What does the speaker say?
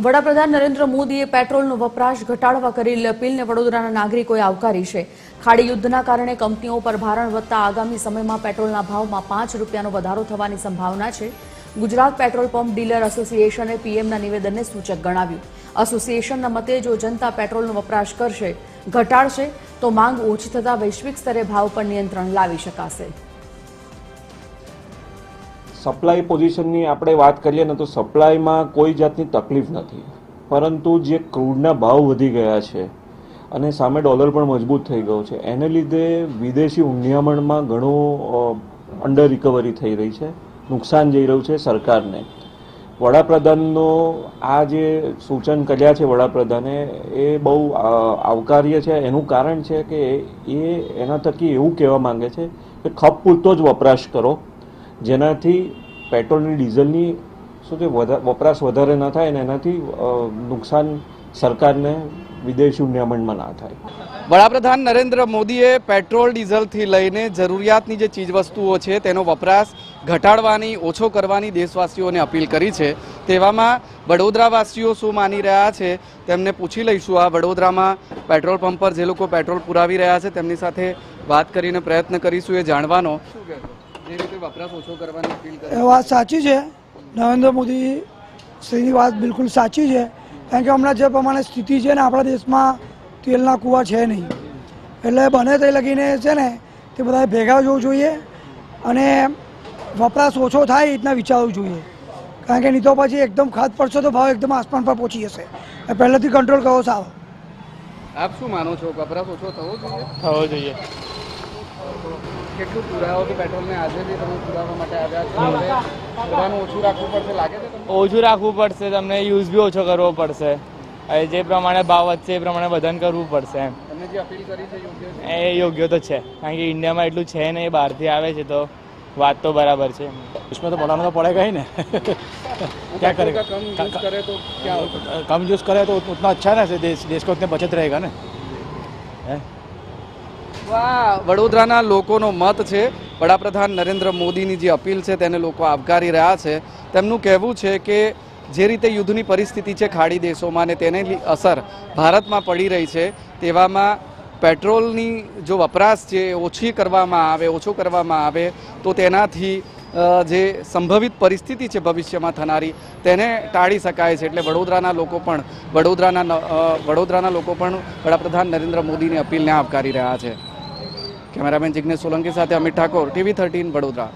વડાપ્રધાન નરેન્દ્ર મોદીએ પેટ્રોલનો વપરાશ ઘટાડવા કરેલી અપીલને વડોદરાના નાગરિકોએ આવકારી છે। ખાડી યુદ્ધના કારણે કંપનીઓ પર ભારણ વધતા આગામી સમયમાં પેટ્રોલના ભાવમાં 5 રૂપિયાનો વધારો થવાની સંભાવના છે। ગુજરાત પેટ્રોલ પંપ ડીલર એસોસિએશને પીએમના નિવેદનને સૂચક ગણાવ્યું। એસોસિએશનના મતે જો જનતા પેટ્રોલનો વપરાશ કરશે, ઘટાડશે તો માંગ ઓછી થતા વૈશ્વિક સ્તરે ભાવ પર નિયંત્રણ લાવી શકાશે। સપ્લાય પોઝિશનની આપણે વાત કરીએ ને તો સપ્લાયમાં કોઈ જાતની તકલીફ નથી, પરંતુ જે ક્રૂડના ભાવ વધી ગયા છે અને સામે ડોલર પણ મજબૂત થઈ ગયો છે, એને લીધે વિદેશી ઊંડિયામણમાં ઘણું અંડર રિકવરી થઈ રહી છે, નુકસાન જઈ રહ્યું છે સરકારને। વડાપ્રધાનનો આ જે સૂચન કર્યા છે વડાપ્રધાને એ બહુ આવકાર્ય છે। એનું કારણ છે કે એના થકી એવું કહેવા માંગે છે કે ખપ પૂરતો જ વપરાશ કરો, જેનાથી પેટ્રોલ અને ડીઝલની વપરાશ વધારે ન થાય અને એનાથી નુકસાન સરકારને વિદેશી ઊંડિયામણમાં ના થાય। વડાપ્રધાન નરેન્દ્ર મોદીએ પેટ્રોલ ડીઝલથી લઈને જરૂરિયાતની જે ચીજવસ્તુઓ છે તેનો વપરાશ ઘટાડવાની, ઓછો કરવાની દેશવાસીઓને અપીલ કરી છે। તેવામાં વડોદરાવાસીઓ શું માની રહ્યા છે તેમને પૂછી લઈશું। આ વડોદરામાં પેટ્રોલ પંપ પર જે લોકો પેટ્રોલ પુરાવી રહ્યા છે તેમની સાથે વાત કરીને પ્રયત્ન કરીશું એ જાણવાનો। શું કહેશો? જે રીતે વપરાશ ઓછો કરવાની અપીલ કરી, એ વાત સાચી છે। નરેન્દ્ર મોદી શ્રીની વાત બિલકુલ સાચી છે, કારણ કે હમણાં જે પ્રમાણે સ્થિતિ છે ને આપણા દેશમાં તેલના કૂવા છે નહીં, એટલે બને તે લગીને છે ને તે બધા ભેગા જોવું જોઈએ અને વપરાશ ઓછો થાય એ રીતના વિચારવું જોઈએ, કારણ કે નહીં તો પછી એકદમ ખાદ પડશે તો ભાવ એકદમ આસમાન પર પહોંચી જશે। પહેલેથી કંટ્રોલ કરવો સારો। આપ શું માનો છો? વપરાશ ઓછો થવો જોઈએ? થવો જોઈએ। કેટલું પુરાવો કે પેટ્રોલને આજે બી તમે પુરાવા માટે આવ્યા છો, પુરાવાનું ઓછું રાખવું પડશે લાગે છે તમને? ઓછું રાખવું પડશે, તમને યુઝ બી ઓછો કરવો પડશે, જે પ્રમાણે ભાવ વધશે એ પ્રમાણે બધાને કરવું પડશે એમ। તમે જે અપીલ કરી છે યોગ્ય છે? એ યોગ્ય તો છે, કારણ કે ઇન્ડિયામાં એટલું છે ને, એ બહારથી આવે છે તો વાત તો બરાબર છે। इसमें तो बढ़ाना तो पड़ेगा ही ना। क्या करेगा? कम यूज करे तो क्या होगा? कम यूज़ करे तो उतना अच्छा है ना, देश को उतने बचत रहेगा ना। વડોદરાના લોકોનો મત છે। વડાપ્રધાન નરેન્દ્ર મોદીની જે અપીલ છે તેને લોકો આવકારી રહ્યા છે। તેમનું કહેવું છે કે જે રીતે યુદ્ધની પરિસ્થિતિ છે ખાડી દેશોમાં ને તેની અસર ભારતમાં પડી રહી છે, તેવામાં પેટ્રોલની જો વપરાશ છે ઓછો કરવામાં આવે તો તેનાથી જે સંભવિત પરિસ્થિતિ છે ભવિષ્યમાં થનારી તેને ટાળી શકાય છે। એટલે વડોદરાના લોકો પણ વડાપ્રધાન નરેન્દ્ર મોદીની અપીલને આવકારી રહ્યા છે। કેમેરામેન જિગ્નેશ સોલંકી સાથે અમિત ઠાકોર, TV13 વડોદરા।